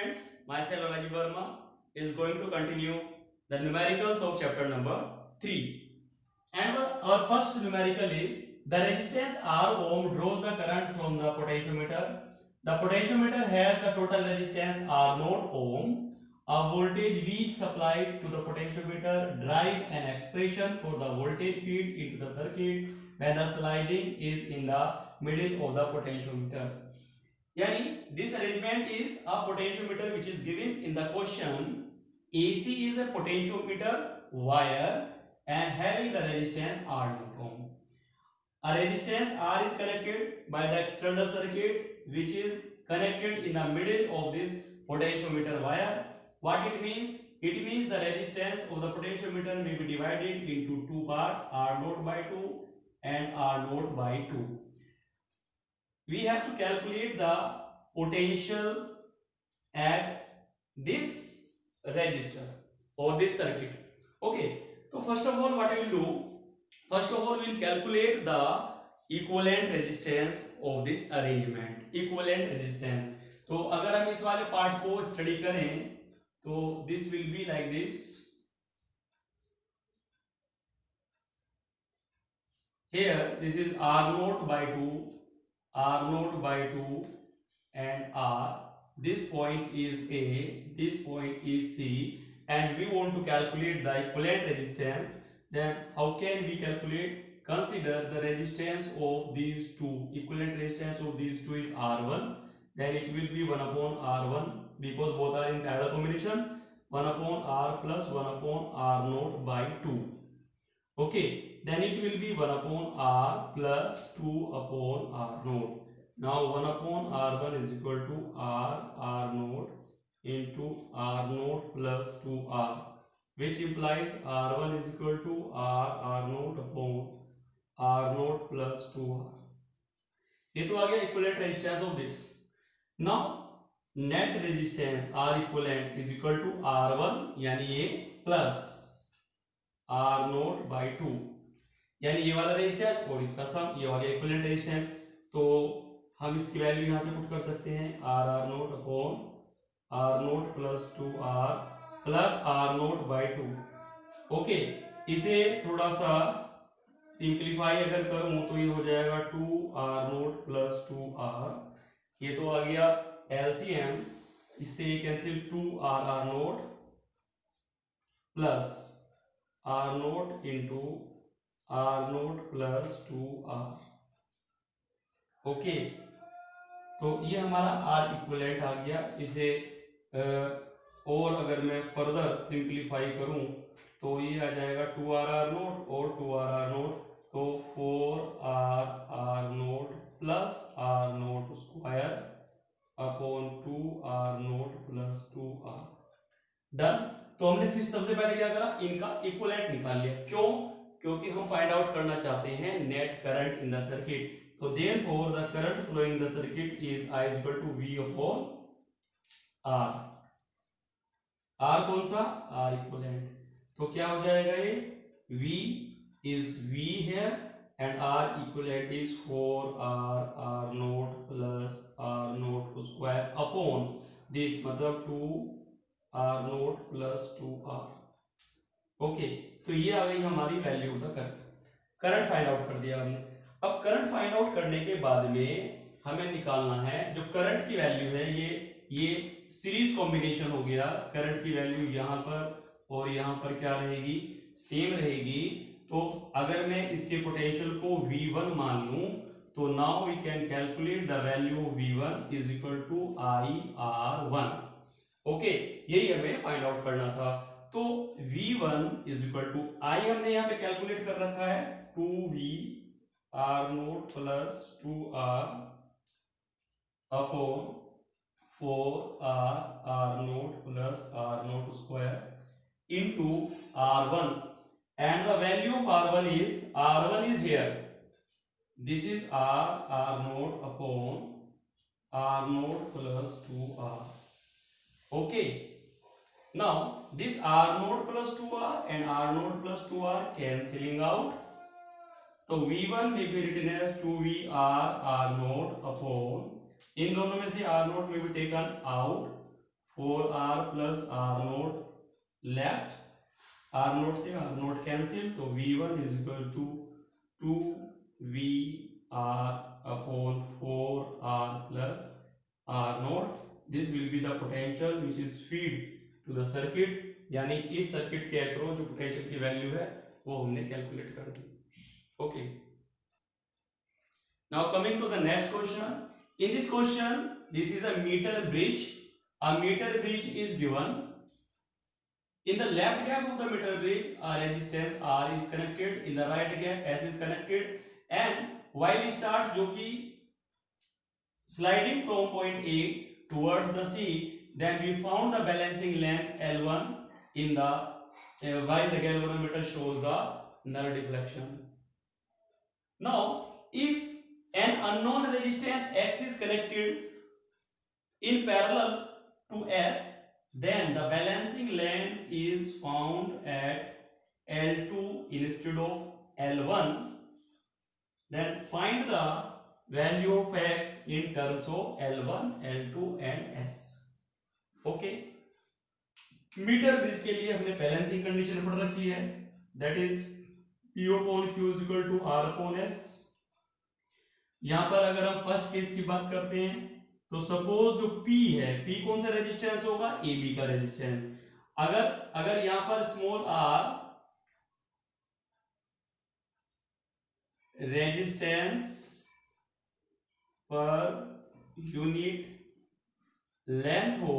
students, myself Rajiv Verma is going to continue the numericals of chapter number 3. And our first numerical is the resistance R ohm draws the current from the potentiometer. The potentiometer has the total resistance R naught ohm. A voltage V is supplied to the potentiometer drive an expression for the voltage feed into the circuit when the sliding is in the middle of the potentiometer. Yani this arrangement is a potentiometer which is given in the question. AC is a potentiometer wire and having the resistance R naught ohm. A resistance R is connected by the external circuit which is connected in the middle of this potentiometer wire. What it means? It means the resistance of the potentiometer may be divided into two parts, R naught by 2 and R naught by 2. We have to calculate the potential at this resistor or this circuit. Okay, so first of all what I will do, first of all we will calculate the equivalent resistance of this arrangement. Equivalent resistance, तो अगर हम इस वाले part को study करें तो this will be like this. Here this is R naught by 2, R naught by 2 and R. This point is A, this point is C, and we want to calculate the equivalent resistance. Then how can we calculate? Consider the resistance of these two. Equivalent resistance of these two is R1. Then it will be 1 upon R1 because both are in parallel combination. 1 upon R plus 1 upon R naught by 2. Okay, then it will be 1 upon R plus 2 upon R naught. Now 1 upon R1 is equal to R naught into R naught plus 2R, which implies R1 is equal to R naught upon R naught plus 2R. ये तो आ गया equivalent resistance of this. Now net resistance R equivalent is equal to R1 यानी ये plus R naught by 2 यानी ये वाला resistance और इसका सम, ये वाला इक्विवेलेंट रेजिस्टेंस. तो हम इसकी वैल्यू यहां से पुट कर सकते हैं R naught upon R naught plus 2R plus R naught by 2. Okay, इसे थोड़ा सा सिंप्लीफाई अगर करूं तो ये हो जाएगा 2R naught प्लस 2R. ये तो आ गया LCM, इससे cancel 2R naught plus R naught into R naught plus 2R. Okay, तो ये हमारा R इक्विवेलेंट आ गया. इसे और अगर मैं फर्दर सिंप्लीफाई करूं तो ये आ जाएगा 2R naught और 2R naught, तो 4R naught plus R naught square upon 2R naught plus 2R. Done. तो हमने सिर्फ सबसे पहले क्या करा, इनका इक्विवेलेंट निकाल लिया. क्यों? क्योंकि हम फाइंड आउट करना चाहते हैं net current in the circuit. तो therefore the current flowing in the circuit is I is equal to V upon R. R कौन सा? R equivalent. तो क्या हो जाएगा ये? V is V here and R equivalent is 4R naught plus R naught square upon this, मतलब 2R naught plus 2R. Okay, तो ये आ गई हमारी value of the current. Current find out कर दिया हमने. अब करंट फाइंड आउट करने के बाद में हमें निकालना है जो करंट की वैल्यू है. ये सीरीज कॉम्बिनेशन हो गया. करंट की वैल्यू यहां पर और यहां पर क्या रहेगी? सेम रहेगी. तो अगर मैं इसके पोटेंशियल को V1 मान लूं तो now we can calculate the value of V1 is equal to IR1. Okay, यही हमें फाइंड आउट करना था. तो V1 is equal to I हमने यहाँ पे कैलकुलेट कर रखा है 2VR naught plus 2R upon 4R naught plus R naught square into R1. And the value of R1 is here. This is R naught upon R naught plus 2R. Okay. Now this R naught plus 2R and R naught plus 2R cancelling out. So V1 may be written as 2VR R naught upon, इन दोनों में से R naught may be taken out, 4r plus r not left, r not से r not cancel, तो v1 is equal to 2vr upon 4r plus r not. This will be the potential which is feed to the circuit, यानी इस circuit के across जो potential की value है वो हमने कैलकुलेट कर दी. Okay, now coming to the next question. In this question, this is a meter bridge. A meter bridge is given. In the left gap of the meter bridge, a resistance R is connected. In the right gap, S is connected. And while start, जो कि sliding from point A towards the C, then we found the balancing length L1 in the while the galvanometer shows the null deflection. Now, if an unknown resistance X is connected in parallel to S, then the balancing length is found at L2 instead of L1. Then find the value of X in terms of L1, L2 and S. Okay. Metre bridge के लिए हमने balancing condition पढ़ रखी है, that is P upon Q is equal to R upon S. यहां पर अगर हम फर्स्ट केस की बात करते हैं तो सपोज जो P है, P कौन सा रेजिस्टेंस होगा, AB का रेजिस्टेंस. अगर यहां पर small r resistance per unit length हो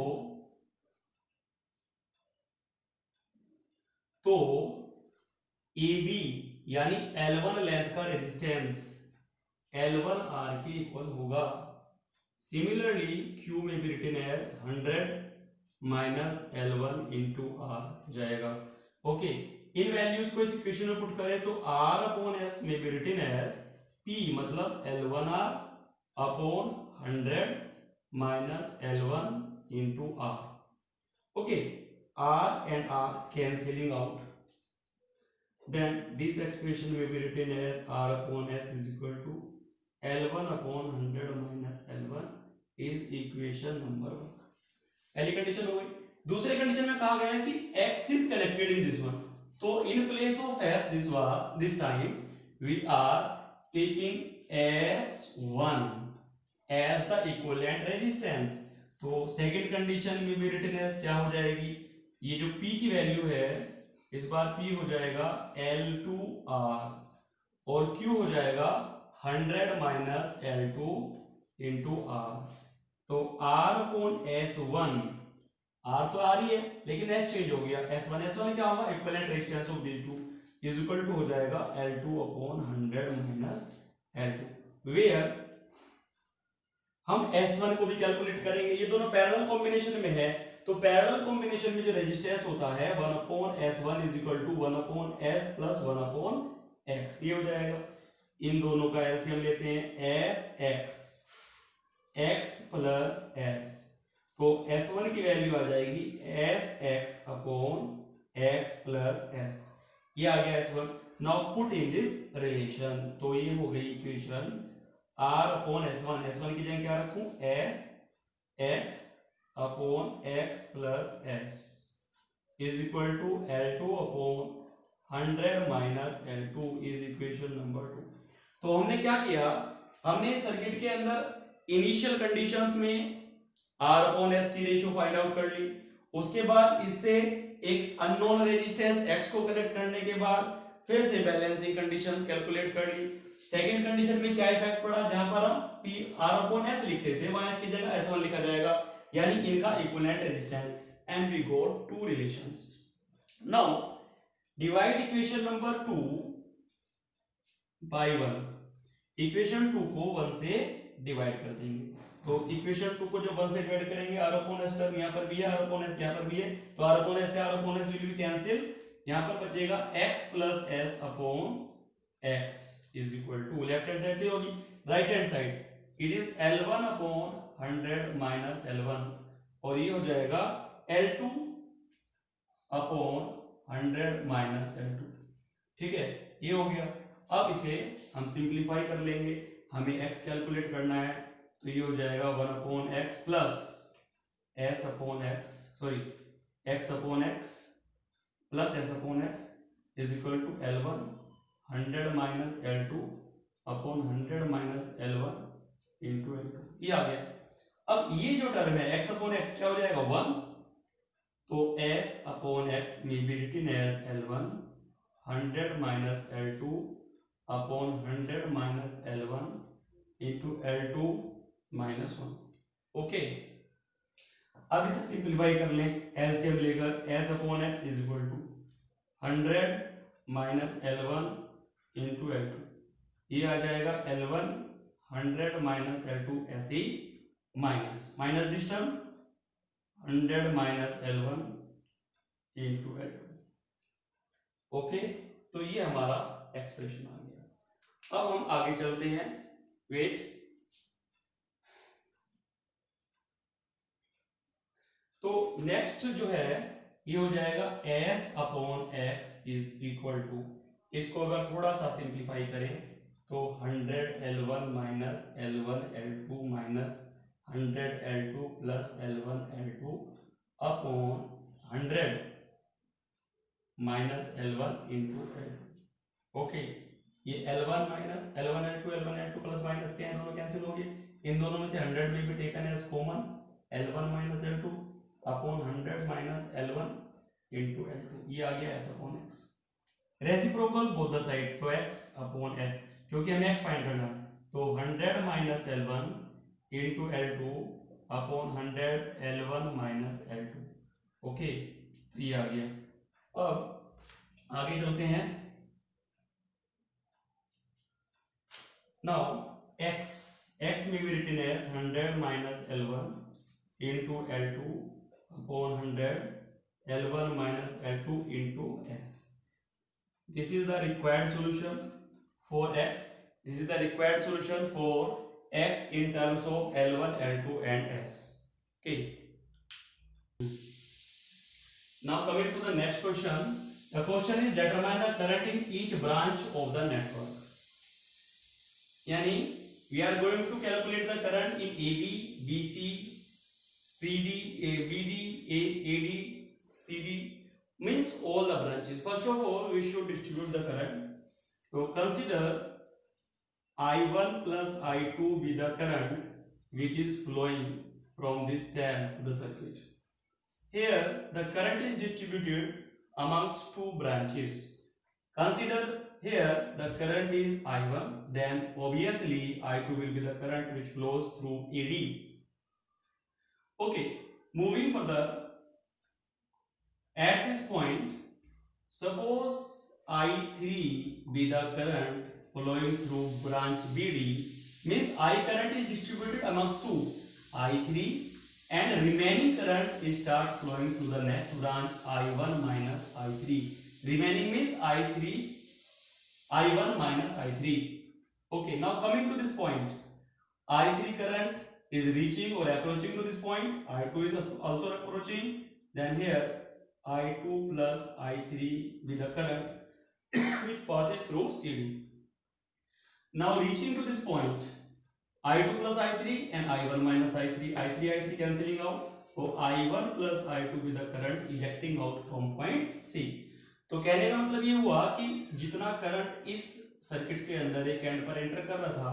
तो AB यानी L1 लेंथ का रेजिस्टेंस L1R के इक्वल होगा. सिमिलरली Q में भी written as 100 minus L1 into R जाएगा. ओके, इन वैल्यूज को इस इक्वेशन में पुट करें तो R अपॉन S में भी रिटन एज P मतलब L1R upon 100 minus L1 into R. Okay, R and R cancelling out. Then this expression may be written as R upon S is equal to L1 upon 100 minus L1 is equation number 1. पहली condition हो गई. दूसरे condition में कहा गया है कि X is connected in this one. तो in place of S this time we are taking S1 as the equivalent resistance. तो सेकंड कंडीशन में भी रिटन एज क्या हो जाएगी, ये जो P की वैल्यू है इस बार P हो जाएगा L2R और Q हो जाएगा 100 माइनस L2 इंटू R. तो R अपॉन S1, R तो R ही है लेकिन S चेंज हो गया, S1 क्या होगा, equivalent resistance of these two is equal to हो जाएगा L2 upon 100 minus L2, where हम S1 को भी कैलकुलेट करेंगे. ये दोनों पैरेलल कॉम्बिनेशन में है, तो पैरेलल कॉम्बिनेशन में जो रेजिस्टेंस होता है 1 upon S1 is equal to 1 upon S plus 1 upon X, ये हो जाएगा. इन दोनों का एलसीएम लेते हैं SX, X प्लस S, तो S1 की वैल्यू आ जाएगी SX upon X plus S. ये आ गया S1. Now put in this relation, तो ये हो गई equation R upon S1. S1 की जगह क्या रखूं, SX upon X plus S is equal to L2 upon 100 minus L2 is equation number 2. तो हमने क्या किया, हमने सर्किट के अंदर इनिशियल कंडीशंस में R अपॉन S की रेशियो फाइंड आउट कर ली. उसके बाद इससे एक अननोन रेजिस्टेंस X को कनेक्ट करने के बाद फिर से बैलेंसिंग कंडीशन कैलकुलेट कर ली. सेकंड कंडीशन में क्या इफेक्ट पड़ा, जहां पर हम P R अपॉन S लिखते थे वहां इसकी जगह S1 लिखा जाएगा, यानी इनका equivalent resistance, and we got two relations. Now divide equation number 2 by 1. Equation 2 को 1 से डिवाइड कर देंगे. तो इक्वेशन 2 को जब 1 से डिवाइड करेंगे, R अपॉन S टर्म यहां पर भी है, R अपॉन S यहां पर भी है, तो R अपॉन S से R upon S will be cancel. यहां पर बचेगा X plus S upon X is equal to, left hand side होगी, right hand side it is L1 upon 100 minus L1 और ये हो जाएगा L2 अपॉन 100 माइनस L2. ठीक है, ये हो गया. अब इसे हम सिंप्लीफाई कर लेंगे, हमें x कैलकुलेट करना है, तो ये हो जाएगा 1 upon x plus s upon x sorry x upon x plus s upon x is equal to L1 100 minus L2 upon 100 minus L1 into L2, ये आ गया। अब ये जो टर्म है x अपॉन एक्स क्या हो जाएगा 1, तो s अपॉन एक्स में be written as L1 100 minus L2 upon 100 minus L1 into L2 minus 1। Okay, अब इसे सिंप्लीफाई कर लें, एलसीएम लेकर s upon x is equal to 100 minus L1 into L2, ये आ जाएगा L1 100 माइनस L2 ऐसे ही minus minus this term 100 minus L1 into L2। Okay, तो ये हमारा एक्सप्रेशन आ गया। अब हम आगे चलते हैं, वेट। तो नेक्स्ट जो है ये हो जाएगा s upon x is equal to, इसको अगर थोड़ा सा सिंप्लीफाई करें तो 100 L1 minus L1 L2 minus 100 L2 plus L1 L2 upon 100 minus L1 into L2। Okay, ये L1 minus L1 L2 plus minus क्या है, दोनों कैंसिल हो गए। इन दोनों में से 100 में भी taken as common, L1 minus L2 upon 100 minus L1 into L2, ये आ गया s upon x. Reciprocal both the sides, तो x अपॉन x, क्योंकि हमें x फाइंड करना है, तो 100 minus L1 into L2 upon 100 L1 minus L2। Okay, तो ये आ गया। अब आगे चलते हैं। नाउ x में भी written as 100 minus L1 into L2 upon 100 L1 minus L2 into s. This is the required solution for x. This is the required solution for x in terms of L1, L2 and s. Okay. Now coming to the next question. The question is determine the current in each branch of the network. Yani we are going to calculate the current in AB, BC, CD, BD, AD, CD, means all the branches. First of all, we should distribute the current. So consider I1 plus I2 be the current which is flowing from this cell to the circuit. Here the current is distributed amongst two branches. Consider here the current is I1, then obviously I2 will be the current which flows through AD. Okay, moving further. At this point, suppose I3 be the current flowing through branch BD, means I current is distributed amongst two, I3, and remaining current is start flowing through the next branch I1 minus I3. Remaining means I3, I1 minus I3. Okay, now coming to this point, I3 current is reaching or approaching to this point, I2 is also approaching, then here I2 plus I3 with the current which passes through CD. Now reaching to this point, I2 plus I3 and I1 minus I3, I3 cancelling out, so I1 plus I2 with the current ejecting out from point C. तो कहने का मतलब ये हुआ कि जितना current इस circuit के अंदर एक एंड पर एंटर कर रहा था,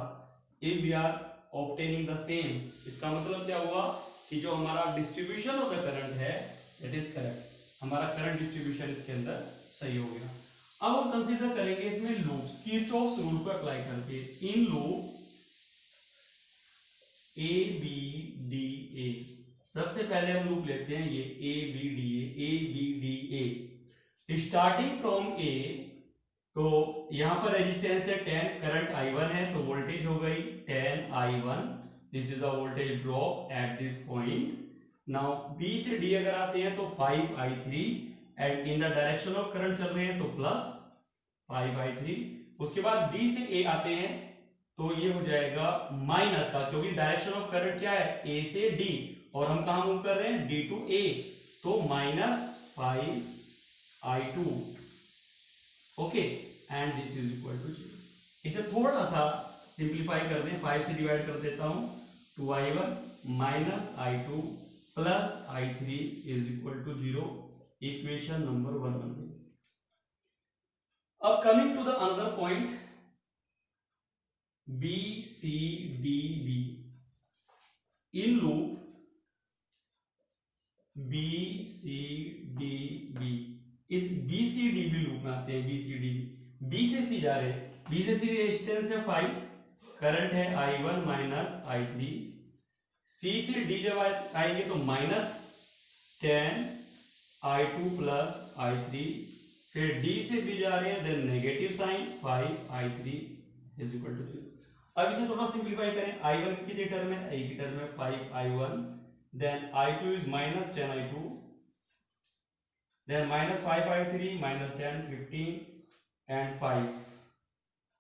if we are obtaining the same, इसका मतलब क्या हुआ कि जो हमारा डिस्ट्रीब्यूशन ऑफ द करंट है इट इज करेक्ट, हमारा करंट डिस्ट्रीब्यूशन इसके अंदर सही हो गया। अब हम कंसीडर करेंगे इसमें लूप्स, किरचॉफ्स रूल को अप्लाई करके। In loop A B D A, सबसे पहले हम लूप लेते हैं ये A B D A, starting from A, तो यहां पर रेजिस्टेंस है 10, करंट I1 है तो वोल्टेज हो गई 10 I1, this is the voltage drop at this point. Now B से D अगर आते हैं तो 5 I3, and in the direction of current चल रहे हैं तो प्लस 5 I3। उसके बाद D से A आते हैं तो ये हो जाएगा माइनस का, क्योंकि डायरेक्शन ऑफ करंट क्या है A से D, और हम कहां मूव कर रहे हैं D टू A, तो minus 5 I2। Okay, and this is equal to 0। इसे थोड़ा सा सिंप्लीफाई कर दें, 5 से डिवाइड कर देता हूं, 2I1 minus I2 plus I3 is equal to 0, equation number 1 बन गई। अब coming to the another point B C D B, in loop B C D B, इस B C D B loop में आते हैं। B C D B से C जा रहे हैं, B से C रेजिस्टेंस है 5, करंट है I1 माइनस I3, C से D जब आएंगे तो -10 I2 प्लस I3, फिर D से B जा रहे हैं, then negative sign 5 I3 is equal to 0। अब इसे थोड़ा सिंपलीफाई करें, I1 की कितनी टर्म है, A की टर्म है 5 I1, then I2 is -10 I2, then -5 I3, -10 15 and 5,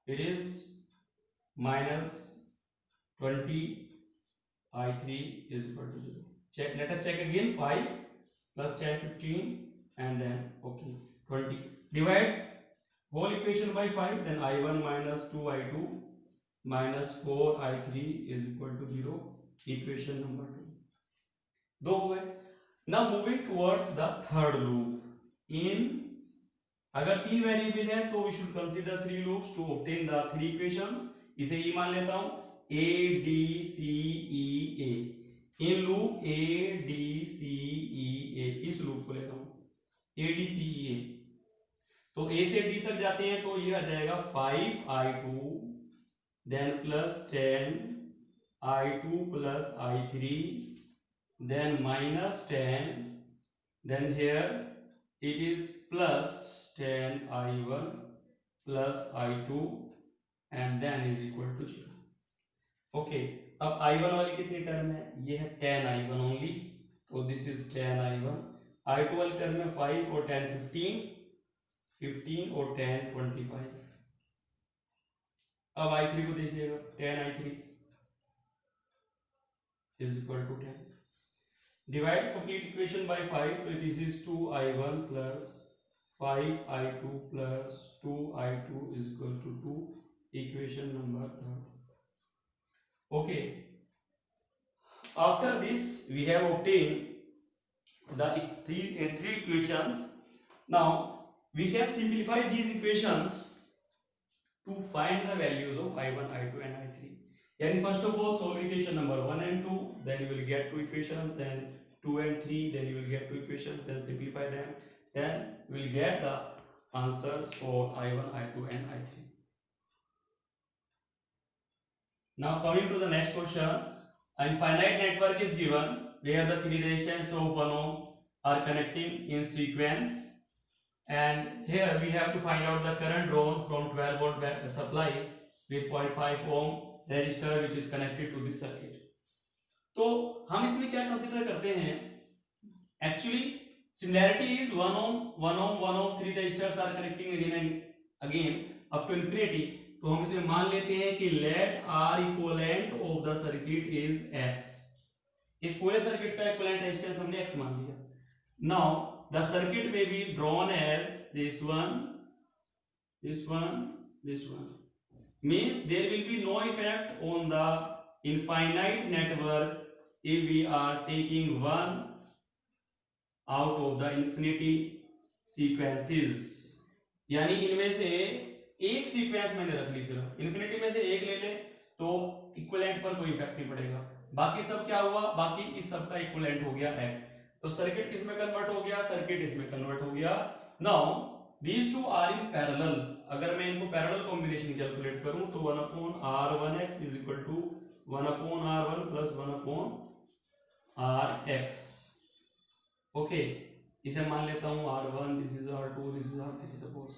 it is -20 I3 is equal to 0. Check, let us check again, 5 plus 10 15 and then okay 20, divide whole equation by 5, then I1 minus 2 I2 minus 4 I3 is equal to 0, equation number 2। दो हुए। Now moving towards the third loop, in अगर 3 variable है तो we should consider 3 loops to obtain the 3 equations। इसे E मान लेता हूं, A D C E A, in loop A D C E A, इस लूप को लेता हूं A D C E A, तो A से D तक जाते हैं तो ये आ जाएगा 5 I2 then plus 10 I2 plus I3 then -10, then here it is plus 10 I1 plus I2 and then is equal to 0। Okay, अब I1 वाली कितनी टर्म है, ये है 10 I1 ओनली, तो दिस इज 10 I1, I2 वाली टर्म है 5 और 10 15, 15 और 10 25। अब I3 को देखिएगा, 10 I3 is equal to 10, divide complete equation by 5, so this is 2 I1 plus 5 I2 plus 2 I2 is equal to 2, equation number 3। okay, after this we have obtained the three equations। now we can simplify these equations to find the values of I1 I2 and I3। yani first of all solve equation number 1 and 2, then you will get 2 equations, then 2 and 3, then you will get 2 equations, then simplify them, then we will get the answers for I1 I2 and I3। now coming to the next question, an infinite network is given where the 3 resistance of 1 ohm are connecting in sequence, and here we have to find out the current drawn from 12 volt supply with 0.5 ohm resistor which is connected to this circuit। तो हम इसमें क्या consider करते हैं, actually similarity is 1 ohm 1 ohm 1 ohm, 3 resistors are connecting again and again up to infinity, तो हम इसमें मान लेते हैं कि let R equivalent of the circuit is X, इस पूरे सर्किट का इक्विवेलेंट रेजिस्टेंस हमने X मान लिया। नाउ द सर्किट में be drawn as this one this one, means there will be no effect on the infinite network if we are taking one out of the infinity sequences। यानी इनमें से एक sequence मैंने रख ली, सिर्फ infinity में से एक ले ले तो इक्विवेलेंट पर कोई इफेक्ट नहीं पड़ेगा, बाकी सब क्या हुआ, बाकी इस सब का इक्विवेलेंट हो गया x, तो सर्किट किस में कन्वर्ट हो गया, सर्किट इसमें कन्वर्ट हो गया। Now these two are in parallel, अगर मैं इनको पैरेलल कॉम्बिनेशन कैलकुलेट करूं तो 1/r1x is equal to 1/r1 plus 1/rx। Okay, इसे मान लेता हूं r1, this is r2, this is r3 suppose,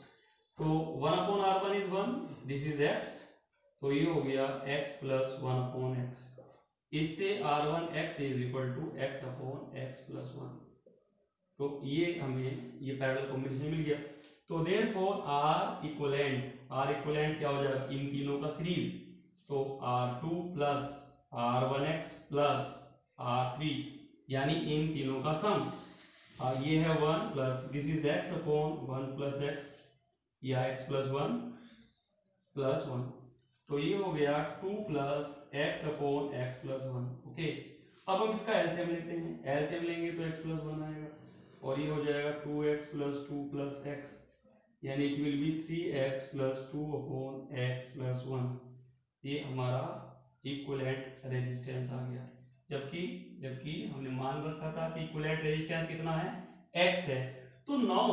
तो 1/r1 is 1, this is x, तो ये हो गया x plus 1/x, इससे r1x is equal to x/x plus 1, तो ये हमें ये पैरेलल कॉम्बिनेशन मिल गया। तो देयरफॉर R इक्विवेलेंट क्या हो जाएगा, इन तीनों का सीरीज, तो R2 plus R1x plus R3, यानी इन तीनों का सम, ये है 1 plus this is x upon 1 plus x या x प्लस 1 प्लस 1, तो ये हो गया 2 plus x upon x plus 1। Okay, अब हम इसका एलसीएम लेते हैं, एलसीएम लेंगे तो x प्लस 1 आएगा और ये हो जाएगा 2x प्लस 2 प्लस x, यानी it will be 3x plus 2 upon x plus 1। ये हमारा इक्विवेलेंट रेजिस्टेंस आ गया। जबकि जबकि हमने मान रखा था कि इक्विवेलेंट रेजिस्टेंस कितना है, x है। तो now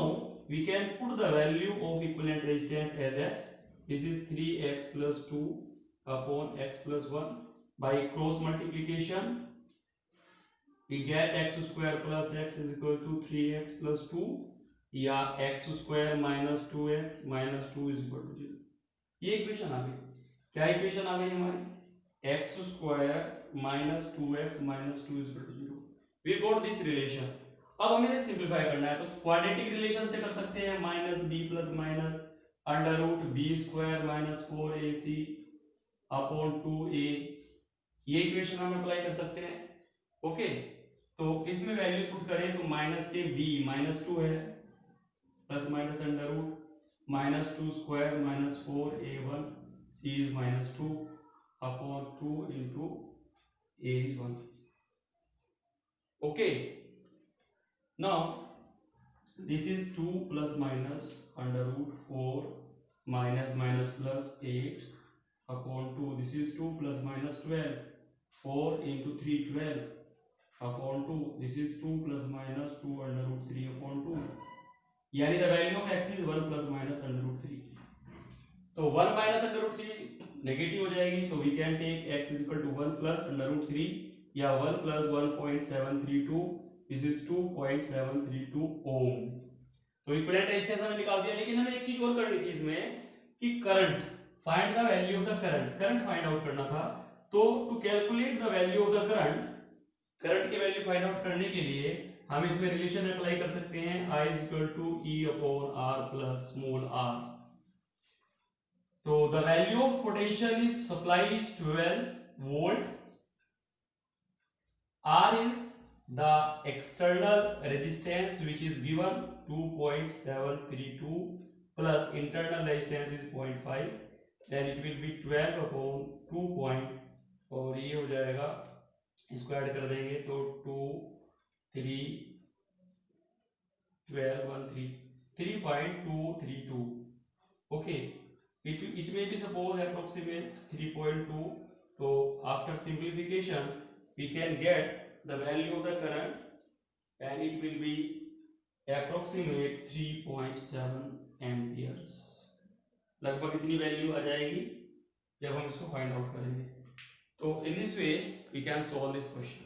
we can put the value of equivalent resistance as x। This is 3x plus 2 upon x plus 1 by cross multiplication we get x square plus x is equal to 3x plus 2 या x square minus 2x minus 2 is equal to 0। ये equation आ गई। क्या equation आ गई हमारी, x square minus 2x minus 2 is equal to 0। we got this relation। अब हमें इसे simplify करना है, तो क्वाड्रेटिक रिलेशन से कर सकते हैं, minus b plus minus under root b square minus 4ac upon 2a, ये इक्वेशन हम अप्लाई कर सकते हैं। ओके, तो इसमें वैल्यूज पुट करें तो माइनस के b माइनस 2 है plus minus under root minus 2 square minus 4a1 c is minus 2 upon 2 into a is 1। Okay, now this is 2 plus minus under root 4 minus minus plus 8 upon 2, this is 2 plus minus 12 4 into 3 12 upon 2, this is 2 plus minus 2 under root 3 upon 2, यानी the value of x is 1 plus minus under root 3। तो 1 minus under root 3 negative हो जाएगी, तो we can take x is equal to 1 plus under root 3 या 1 plus 1.732, this is 2.732 ओम। तो equivalent resistance हमने निकाल दिया, लेकिन हमें एक चीज और करनी थी इसमें कि current, find the value of the current, current find out करना था। तो to calculate the value of the current, current की वैल्यू फाइंड आउट करने के लिए हम इसमें रिलेशन अप्लाई कर सकते हैं, I is equal to E upon R plus small r। तो the value of potential is supply is 12 volt, R is the external resistance which is given 2.732 plus internal resistance is 0.5, then it will be 12 upon 2 point, और ये हो जाएगा इसको add कर देंगे तो 2 3 12 1 3 3.232। Okay, it may be suppose approximate 3.2, so after simplification we can get the value of the current and it will be approximate 3.7 amperes। लगभग इतनी वैल्यू आ जाएगी जब हम इसको फाइंड आउट करेंगे। तो in this way we can solve this question।